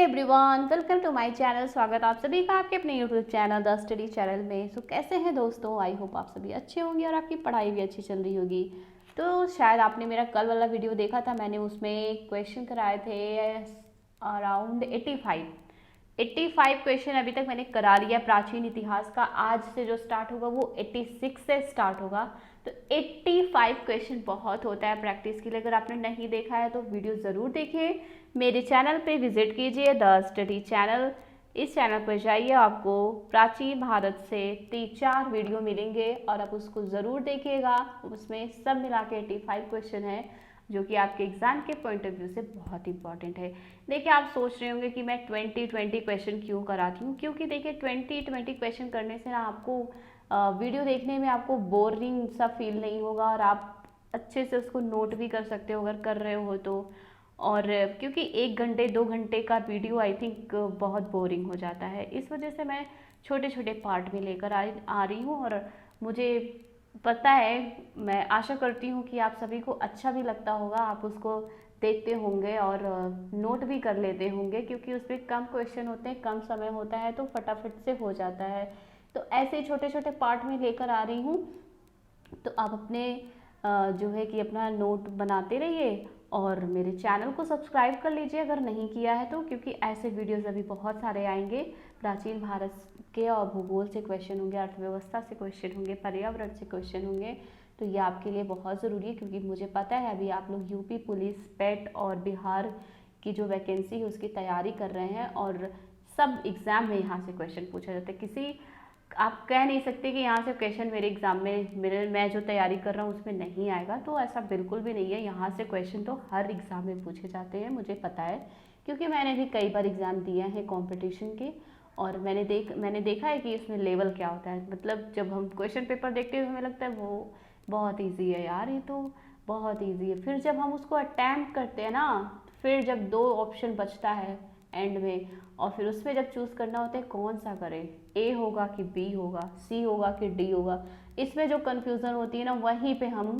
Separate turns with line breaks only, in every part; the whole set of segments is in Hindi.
Everyone, welcome to my channel. स्वागत आप सभी का आपके अपने YouTube channel the study channel में। कैसे हैं दोस्तों? आई होप आप सभी अच्छे होंगे और आपकी पढ़ाई भी अच्छी चल रही होगी। तो शायद आपने मेरा कल वाला वीडियो देखा था, मैंने उसमें क्वेश्चन कराए थे अराउंड 85 क्वेश्चन अभी तक मैंने करा लिया प्राचीन इतिहास का। आज से जो स्टार्ट होगा वो 86 से स्टार्ट होगा। तो 85 क्वेश्चन बहुत होता है प्रैक्टिस के लिए। अगर आपने नहीं देखा है तो वीडियो ज़रूर देखिए। मेरे चैनल पे विजिट कीजिए, द स्टडी चैनल। इस चैनल पर जाइए, आपको प्राचीन भारत से 3-4 वीडियो मिलेंगे और आप उसको ज़रूर देखिएगा। उसमें सब मिला के 85 क्वेश्चन है जो कि आपके एग्जाम के पॉइंट ऑफ व्यू से बहुत इंपॉर्टेंट है। देखिए, आप सोच रहे होंगे कि मैं 20 क्वेश्चन क्यों कराती हूँ। क्योंकि देखिए 20 क्वेश्चन करने से ना आपको वीडियो देखने में आपको बोरिंग सा फील नहीं होगा और आप अच्छे से उसको नोट भी कर सकते हो अगर कर रहे हो तो। और क्योंकि 1 घंटे 2 घंटे का वीडियो आई थिंक बहुत बोरिंग हो जाता है, इस वजह से मैं छोटे छोटे पार्ट में लेकर आ रही हूँ। और मुझे पता है, मैं आशा करती हूँ कि आप सभी को अच्छा भी लगता होगा, आप उसको देखते होंगे और नोट भी कर लेते होंगे। क्योंकि उस पर कम क्वेश्चन होते हैं, कम समय होता है, तो फटाफट से हो जाता है। तो ऐसे छोटे छोटे पार्ट में लेकर आ रही हूँ। तो आप अपने जो है कि अपना नोट बनाते रहिए और मेरे चैनल को सब्सक्राइब कर लीजिए अगर नहीं किया है तो। क्योंकि ऐसे वीडियोस अभी बहुत सारे आएंगे। प्राचीन भारत के और भूगोल से क्वेश्चन होंगे, अर्थव्यवस्था से क्वेश्चन होंगे, पर्यावरण से क्वेश्चन होंगे। तो ये आपके लिए बहुत ज़रूरी है, क्योंकि मुझे पता है अभी आप लोग यूपी पुलिस, पेट और बिहार की जो वैकेंसी है उसकी तैयारी कर रहे हैं। और सब एग्ज़ाम में यहाँ से क्वेश्चन पूछा जाता है। किसी आप कह नहीं सकते कि यहाँ से क्वेश्चन मेरे एग्जाम में, मैं जो तैयारी कर रहा हूँ उसमें नहीं आएगा। तो ऐसा बिल्कुल भी नहीं है। यहाँ से क्वेश्चन तो हर एग्जाम में पूछे जाते हैं, मुझे पता है। क्योंकि मैंने भी कई बार एग्ज़ाम दिए हैं कंपटीशन के। और मैंने देखा है कि इसमें लेवल क्या होता है। मतलब जब हम क्वेश्चन पेपर देखते हैं हमें लगता है वो बहुत ईजी है यार, ये तो बहुत ईजी है। फिर जब हम उसको अटैम्प्ट करते हैं ना, फिर जब 2 ऑप्शन बचता है एंड में, और फिर उसमें जब चूज़ करना होता है कौन सा करें, ए होगा कि बी होगा, सी होगा कि डी होगा, इसमें जो कन्फ्यूज़न होती है ना, वहीं पे हम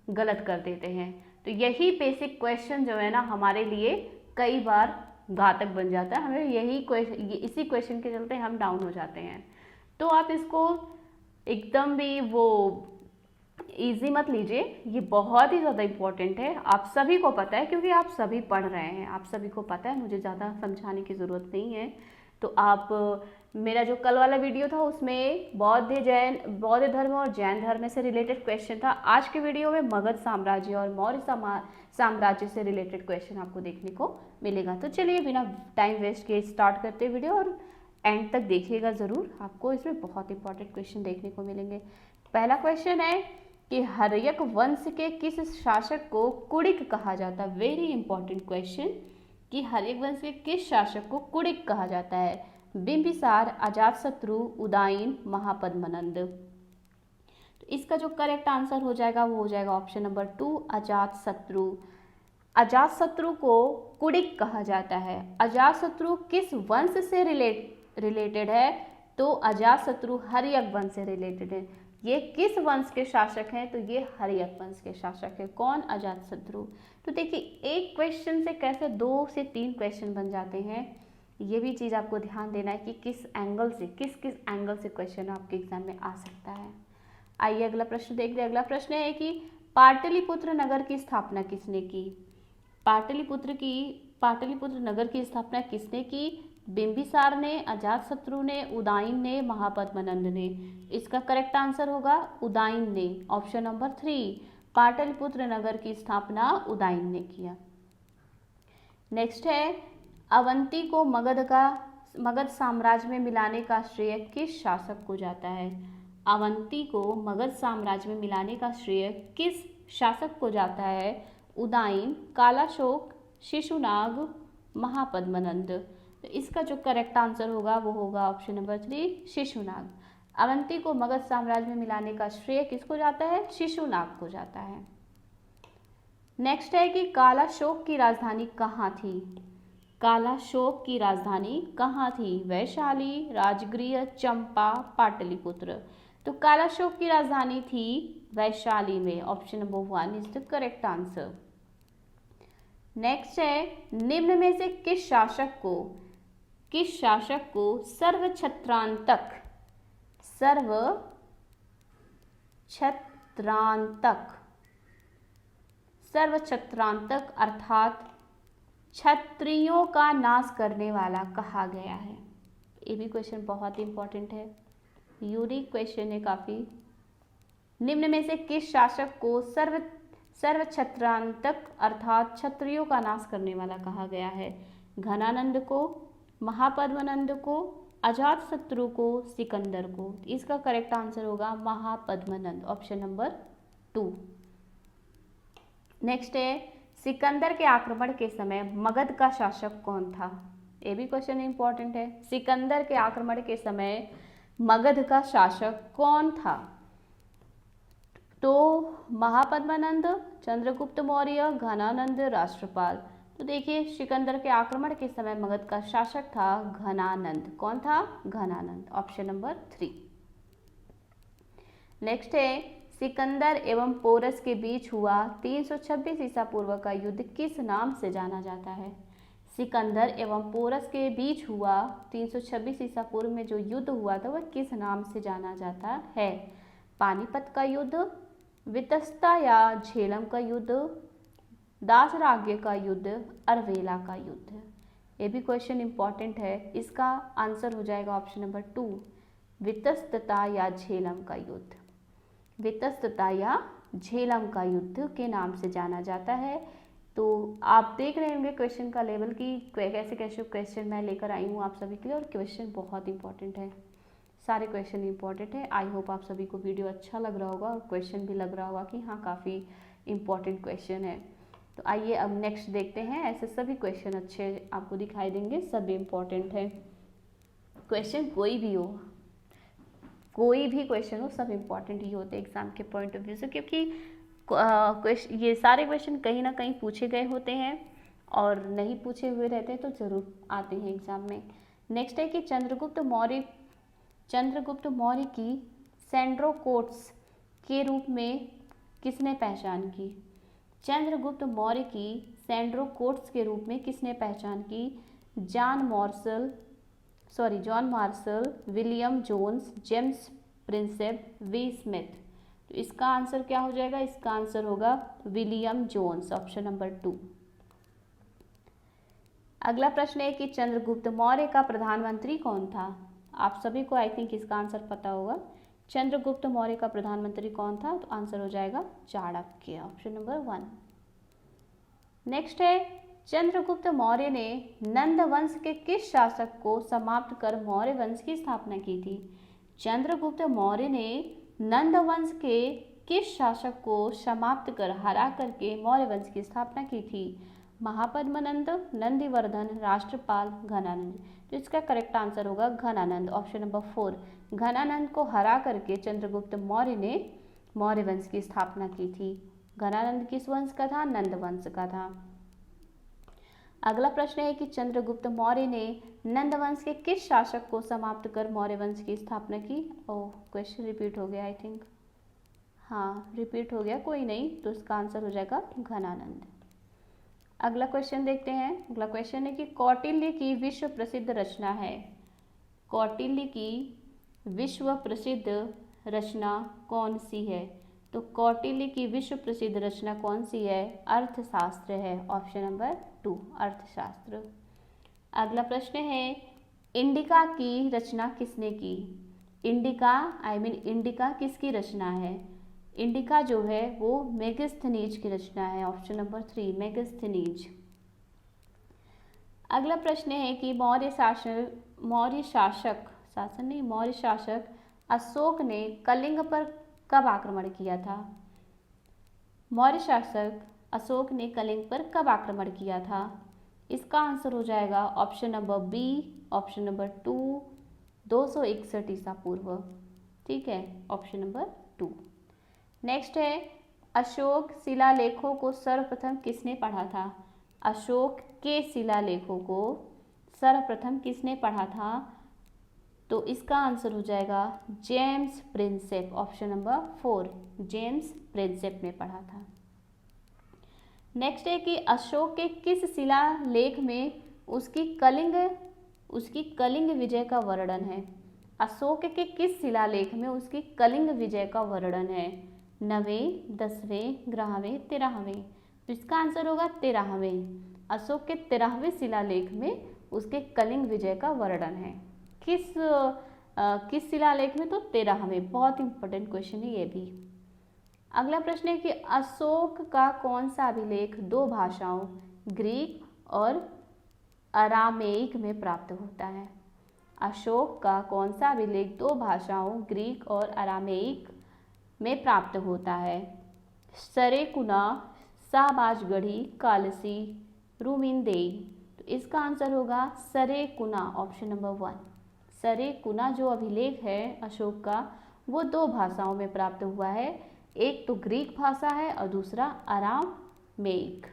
गलत कर देते हैं। तो यही बेसिक क्वेश्चन जो है ना हमारे लिए कई बार घातक बन जाता है। हमें इसी क्वेश्चन के चलते हम डाउन हो जाते हैं। तो आप इसको एकदम भी वो इजी मत लीजिए, ये बहुत ही ज़्यादा इम्पोर्टेंट है। आप सभी को पता है क्योंकि आप सभी पढ़ रहे हैं, आप सभी को पता है, मुझे ज़्यादा समझाने की ज़रूरत नहीं है। तो आप मेरा जो कल वाला वीडियो था उसमें बौद्ध धर्म और जैन धर्म से रिलेटेड क्वेश्चन था। आज के वीडियो में मगध साम्राज्य और मौर्य साम्राज्य से रिलेटेड क्वेश्चन आपको देखने को मिलेगा। तो चलिए बिना टाइम वेस्ट किए स्टार्ट करते वीडियो, और एंड तक देखिएगा ज़रूर, आपको इसमें बहुत इंपॉर्टेंट क्वेश्चन देखने को मिलेंगे। पहला क्वेश्चन है कि हर्यक वंश के किस शासक को कुड़िक कहा जाता है। वेरी इंपॉर्टेंट क्वेश्चन कि हर्यक वंश के किस शासक को कुड़िक कहा जाता है। बिंबिसार, अजातशत्रु, उदयन, महापद्मनंद। तो इसका जो करेक्ट आंसर हो जाएगा वो हो जाएगा ऑप्शन नंबर 2, अजातशत्रु। अजातशत्रु को कुड़िक कहा जाता है। अजातशत्रु किस वंश से रिलेटेड है? तो अजातशत्रु हर्यक वंश से रिलेटेड है। ये किस वंश के शासक हैं? तो ये हर्यक वंश के शासक है। कौन? अजातशत्रु। तो देखिए एक क्वेश्चन से कैसे 2 से 3 क्वेश्चन बन जाते हैं, ये भी चीज़ आपको ध्यान देना है कि किस एंगल से क्वेश्चन आपके एग्जाम में आ सकता है। आइए अगला प्रश्न देख लें। अगला प्रश्न है कि पाटलिपुत्र नगर की स्थापना किसने की? पाटलिपुत्र नगर की स्थापना किसने की? बिंबिसार ने, अजातशत्रु ने, उदयन ने, महापद्मनंद ने। इसका करेक्ट आंसर होगा उदयन ने, ऑप्शन नंबर 3। पाटलिपुत्र नगर की स्थापना उदयन ने किया। नेक्स्ट है, अवंती को मगध साम्राज्य में मिलाने का श्रेय किस शासक को जाता है? अवंती को मगध साम्राज्य में मिलाने का श्रेय किस शासक को जाता है? उदयन, कालाशोक, शिशुनाग, महापद्मनंद। तो इसका जो करेक्ट आंसर होगा वो होगा ऑप्शन नंबर 3, शिशुनाग। अवंती को मगध साम्राज्य में मिलाने का श्रेय किसको जाता है? शिशुनाग को जाता है। नेक्स्ट है कि कालाशोक की राजधानी कहाँ थी? कालाशोक की राजधानी कहाँ थी? वैशाली, राजगृह, चंपा, पाटलिपुत्र। तो कालाशोक की राजधानी थी वैशाली में, option number 1 is the correct answer. Next है, निम्न में से किस शासक को किस शासक को सर्वछत्रांतक अर्थात क्षत्रियों का नाश करने वाला कहा गया है? ये भी क्वेश्चन बहुत इंपॉर्टेंट है, यूनिक क्वेश्चन है काफी। निम्न में से किस शासक को सर्वछत्रांतक अर्थात क्षत्रियों का नाश करने वाला कहा गया है? घनानंद को, महापद्मनंद को, अजातशत्रु को, सिकंदर को? इसका करेक्ट आंसर होगा महापद्मनंद, ऑप्शन नंबर 2। नेक्स्ट है, सिकंदर के आक्रमण के समय मगध का शासक कौन था? ये भी क्वेश्चन इंपॉर्टेंट है। सिकंदर के आक्रमण के समय मगध का शासक कौन था? तो महापद्मनंद, चंद्रगुप्त मौर्य, घनानंद, राष्ट्रपाल? तो देखिए, सिकंदर के आक्रमण के समय मगध का शासक था घनानंद। कौन था? Ghananand, option number 3। नेक्स्ट है, सिकंदर एवं पोरस के बीच हुआ 326 ईसा पूर्व का युद्ध किस नाम से जाना जाता है? सिकंदर एवं पोरस के बीच हुआ 326 ईसा पूर्व में जो युद्ध हुआ था वह किस नाम से जाना जाता है? पानीपत का युद्ध, वितस्ता या झेलम का युद्ध, दासराज्य का युद्ध, अरवेला का युद्ध? ये भी क्वेश्चन इंपॉर्टेंट है। इसका आंसर हो जाएगा ऑप्शन नंबर 2, वितस्तता या झेलम का युद्ध। वितस्तता या झेलम का युद्ध के नाम से जाना जाता है। तो आप देख रहे होंगे क्वेश्चन का लेवल कि कैसे कैसे क्वेश्चन मैं लेकर आई हूँ आप सभी के लिए, और क्वेश्चन बहुत इंपॉर्टेंट है, सारे क्वेश्चन इंपॉर्टेंट है। आई होप आप सभी को वीडियो अच्छा लग रहा होगा और क्वेश्चन भी लग रहा होगा कि हाँ काफ़ी इंपॉर्टेंट क्वेश्चन है। तो आइए अब नेक्स्ट देखते हैं। ऐसे सभी क्वेश्चन अच्छे आपको दिखाई देंगे, सभी इंपॉर्टेंट है। क्वेश्चन कोई भी हो, कोई भी क्वेश्चन हो, सब इंपॉर्टेंट ही होते हैं एग्जाम के पॉइंट ऑफ व्यू से, क्योंकि ये सारे क्वेश्चन कहीं ना कहीं पूछे गए होते हैं और नहीं पूछे हुए रहते हैं तो जरूर आते हैं एग्जाम में। नेक्स्ट है कि चंद्रगुप्त मौर्य की सेंड्रोकोट्स के रूप में किसने पहचान की? चंद्रगुप्त मौर्य की सेंड्रोकोट्स के रूप में किसने पहचान की? John Marshall, William Jones, James Prinsep, V Smith? तो इसका आंसर क्या हो जाएगा? इसका आंसर होगा विलियम जोन्स, ऑप्शन नंबर 2। अगला प्रश्न है कि चंद्रगुप्त मौर्य का प्रधानमंत्री कौन था? आप सभी को आई थिंक इसका आंसर पता होगा। चंद्रगुप्त मौर्य का प्रधानमंत्री कौन था? तो आंसर हो जाएगा चाणक्य, ऑप्शन नंबर 1। नेक्स्ट है, चंद्रगुप्त मौर्य ने नंद वंश के किस शासक को समाप्त कर मौर्य वंश की स्थापना की थी? चंद्रगुप्त मौर्य ने नंद वंश के किस शासक को समाप्त कर हरा करके मौर्य वंश की स्थापना की थी? महापद्मनंद, नंदिवर्धन, राष्ट्रपाल, घनानंद? तो इसका करेक्ट आंसर होगा घनानंद, ऑप्शन नंबर 4। घनानंद को हरा करके चंद्रगुप्त मौर्य ने मौर्य वंश की स्थापना की थी। घनानंद किस वंश का था? नंद वंश का था। अगला प्रश्न है कि चंद्रगुप्त मौर्य ने नंद वंश के किस शासक को समाप्त कर मौर्य वंश की स्थापना की? ओह, क्वेश्चन रिपीट हो गया आई थिंक। हाँ, रिपीट हो गया, कोई नहीं, तो इसका आंसर हो जाएगा घनानंद। अगला क्वेश्चन देखते हैं। अगला क्वेश्चन है कि कौटिल्य की विश्व प्रसिद्ध रचना है। कौटिल्य की विश्व प्रसिद्ध रचना कौन सी है? तो कौटिल्य की विश्व प्रसिद्ध रचना कौन सी है? अर्थशास्त्र है, ऑप्शन नंबर 2, अर्थशास्त्र। अगला प्रश्न है, इंडिका की रचना किसने की? इंडिका किसकी रचना है? इंडिका जो है वो मेगस्थनीज की रचना है, ऑप्शन नंबर 3, मेगस्थनीज। अगला प्रश्न है कि मौर्य शासक अशोक ने कलिंग पर कब आक्रमण किया था? मौर्य शासक अशोक ने कलिंग पर कब आक्रमण किया था? इसका आंसर हो जाएगा option number B, option number 2, 261 ईसा पूर्व। ठीक है, ऑप्शन नंबर 2। नेक्स्ट है, अशोक शिलालेखों को सर्वप्रथम किसने पढ़ा था? अशोक के शिलालेखों को सर्वप्रथम किसने पढ़ा था? तो इसका आंसर हो जाएगा James Prinsep, option number 4, James Prinsep ने पढ़ा था। नेक्स्ट है कि अशोक के किस शिलालेख में उसकी कलिंग उसकी कलिंग विजय का वर्णन है। अशोक के किस शिलालेख में उसकी कलिंग विजय का वर्णन है? 9वें, 10वें, 11वें, 13वें। तो इसका आंसर होगा 13वें। अशोक के 13वें शिलालेख में उसके कलिंग विजय का वर्णन है। किस शिलालेख में? तो 13वें। बहुत इंपॉर्टेंट क्वेश्चन है ये भी। अगला प्रश्न है कि अशोक का कौन सा अभिलेख दो भाषाओं ग्रीक और अरामेइक में प्राप्त होता है? अशोक का कौन सा अभिलेख दो भाषाओं ग्रीक और अरामेइक में प्राप्त होता है? सरेकुना, शाहबाजगढ़ी, कालसी, रूमिनदेई। तो इसका आंसर होगा सरेकुना, ऑप्शन नंबर 1। सरेकुना जो अभिलेख है अशोक का, वो दो भाषाओं में प्राप्त हुआ है। एक तो ग्रीक भाषा है और दूसरा अरामेइक।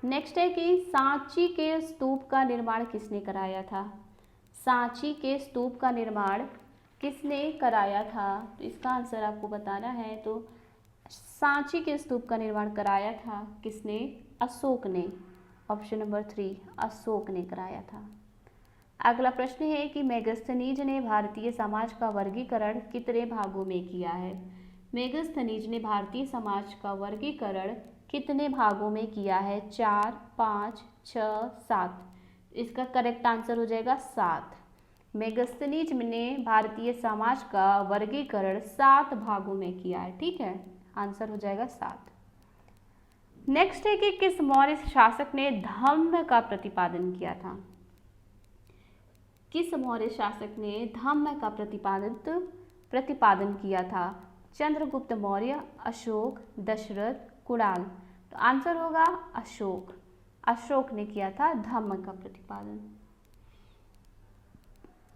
नेक्स्ट है कि सांची के स्तूप का निर्माण किसने कराया था? सांची के स्तूप का निर्माण किसने कराया था? तो इसका आंसर आपको बताना है। तो सांची के स्तूप का निर्माण कराया था किसने? अशोक ने। ऑप्शन नंबर 3, अशोक ने कराया था। अगला प्रश्न है कि मेगस्थनीज ने भारतीय समाज का वर्गीकरण कितने भागों में किया है? मेगस्थनीज ने भारतीय समाज का वर्गीकरण कितने भागों में किया है? 4, 5, 6, 7। इसका करेक्ट आंसर हो जाएगा 7। मेगस्थनीज ने भारतीय समाज का वर्गीकरण 7 भागों में किया है। ठीक है, आंसर हो जाएगा 7। नेक्स्ट है कि किस मौर्य शासक ने धम्म का प्रतिपादन किया था? किस मौर्य शासक ने धम्म का प्रतिपादन किया था? चंद्रगुप्त मौर्य, अशोक, दशरथ, कुणाल। तो आंसर होगा अशोक। अशोक ने किया था धम्म का प्रतिपादन।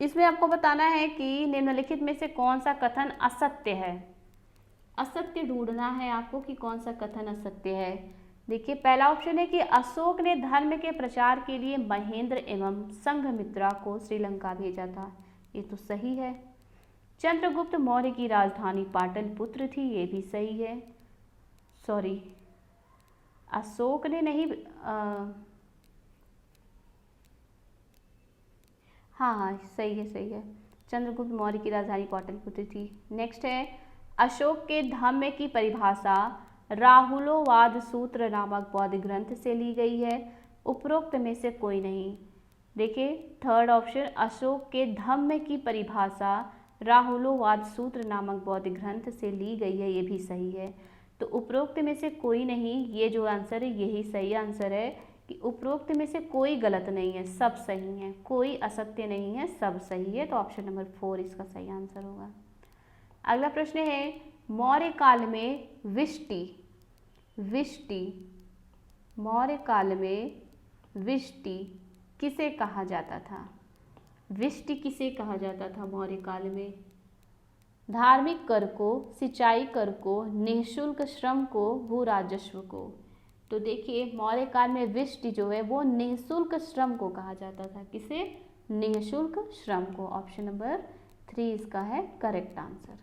इसमें आपको बताना है कि निम्नलिखित में से कौन सा कथन असत्य है। असत्य ढूंढना है आपको कि कौन सा कथन असत्य है। देखिए, पहला ऑप्शन है कि अशोक ने धर्म के प्रचार के लिए महेंद्र एवं संघमित्रा को श्रीलंका भेजा था। ये तो सही है। चंद्रगुप्त मौर्य की राजधानी पाटलिपुत्र थी। ये भी सही है। सॉरी, अशोक ने नहीं, हाँ, सही है, सही है। चंद्रगुप्त मौर्य की राजधानी पाटलिपुत्र थी। नेक्स्ट है, अशोक के धम्म की परिभाषा राहुलोवाद सूत्र नामक बौद्ध ग्रंथ से ली गई है। उपरोक्त में से कोई नहीं। देखिए, थर्ड ऑप्शन, अशोक के धम्म की परिभाषा राहुलोवाद सूत्र नामक बौद्ध ग्रंथ से ली गई है। ये भी सही है। तो उपरोक्त में से कोई नहीं, ये जो आंसर है यही सही आंसर है कि उपरोक्त में से कोई गलत नहीं है, सब सही है। कोई असत्य नहीं है, सब सही है। तो ऑप्शन नंबर 4 इसका सही आंसर होगा। अगला प्रश्न है, मौर्य काल में मौर्य काल में विष्टि किसे कहा जाता था? विष्टि किसे कहा जाता था मौर्य काल में? धार्मिक कर को, सिंचाई कर को, निःशुल्क श्रम को, भू राजस्व को। तो देखिए, मौर्य काल में विष्टि जो है वो निःशुल्क श्रम को कहा जाता था। किसे? निःशुल्क श्रम को। ऑप्शन नंबर 3 इसका है करेक्ट आंसर।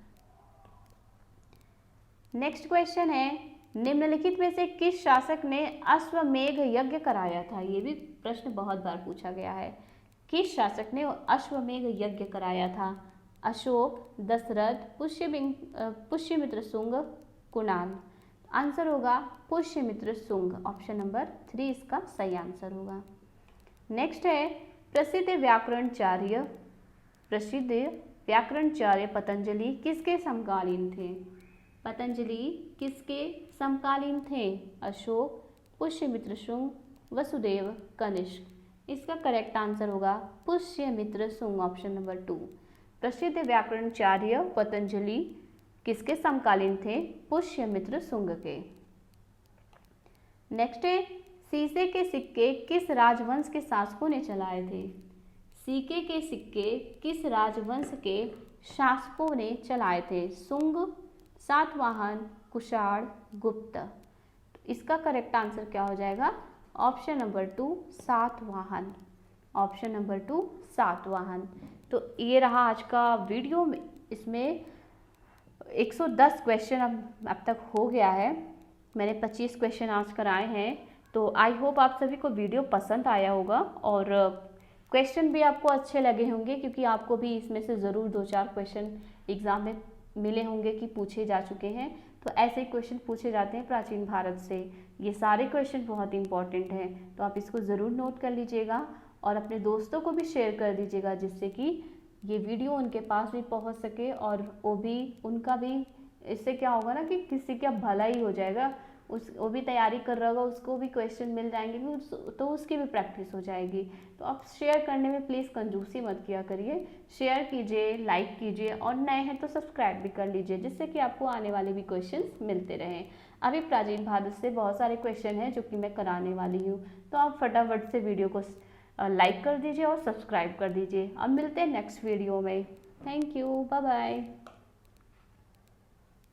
नेक्स्ट क्वेश्चन है, निम्नलिखित में से किस शासक ने अश्वमेध यज्ञ कराया था? ये भी प्रश्न बहुत बार पूछा गया है। किस शासक ने अश्वमेध यज्ञ कराया था? अशोक, दशरथ, पुष्यमित्र शुंग, कुणाल। आंसर होगा पुष्यमित्र शुंग। ऑप्शन नंबर 3 इसका सही आंसर होगा। नेक्स्ट है, प्रसिद्ध व्याकरणचार्य पतंजलि किसके समकालीन थे? पतंजलि किसके समकालीन थे? अशोक, पुष्यमित्र शुंग, वसुदेव, कनिष्क। इसका करेक्ट आंसर होगा पुष्यमित्र शुंग। Option number 2। प्रसिद्ध व्याकरणचार्य पतंजलि किसके समकालीन थे? पुष्यमित्र शुंग के। नेक्स्ट है, सीसे के सिक्के किस राजवंश के शासकों ने चलाए थे? सीके के सिक्के किस राजवंश के शासकों ने चलाए थे? शुंग, सातवाहन, कुषाण, गुप्त। तो इसका करेक्ट आंसर क्या हो जाएगा? Option number 2 Satavahana. Option number 2 Satavahana. तो ये रहा आज का वीडियो में। इसमें 110 क्वेश्चन अब तक हो गया है। मैंने 25 क्वेश्चन आज कराए हैं। तो आई होप आप सभी को वीडियो पसंद आया होगा और क्वेश्चन भी आपको अच्छे लगे होंगे, क्योंकि आपको भी इसमें से ज़रूर 2-4 क्वेश्चन एग्ज़ाम में मिले होंगे कि पूछे जा चुके हैं। तो ऐसे क्वेश्चन पूछे जाते हैं प्राचीन भारत से। ये सारे क्वेश्चन बहुत इंपॉर्टेंट हैं, तो आप इसको ज़रूर नोट कर लीजिएगा और अपने दोस्तों को भी शेयर कर दीजिएगा, जिससे कि ये वीडियो उनके पास भी पहुंच सके और वो भी, उनका भी, इससे क्या होगा ना कि किसी का भला ही हो जाएगा। वो भी तैयारी कर रहा होगा, उसको भी क्वेश्चन मिल जाएंगे तो उसकी भी प्रैक्टिस हो जाएगी। तो आप शेयर करने में प्लीज़ कंजूसी मत किया करिए, शेयर कीजिए, लाइक कीजिए और नए हैं तो सब्सक्राइब भी कर लीजिए, जिससे कि आपको आने वाले भी क्वेश्चंस मिलते रहें। अभी प्राचीन भारत से बहुत सारे क्वेश्चन हैं जो कि मैं कराने वाली हूँ, तो आप फटाफट से वीडियो को लाइक कर दीजिए और सब्सक्राइब कर दीजिए। अब मिलते हैं नेक्स्ट वीडियो में। Thank you, bye bye.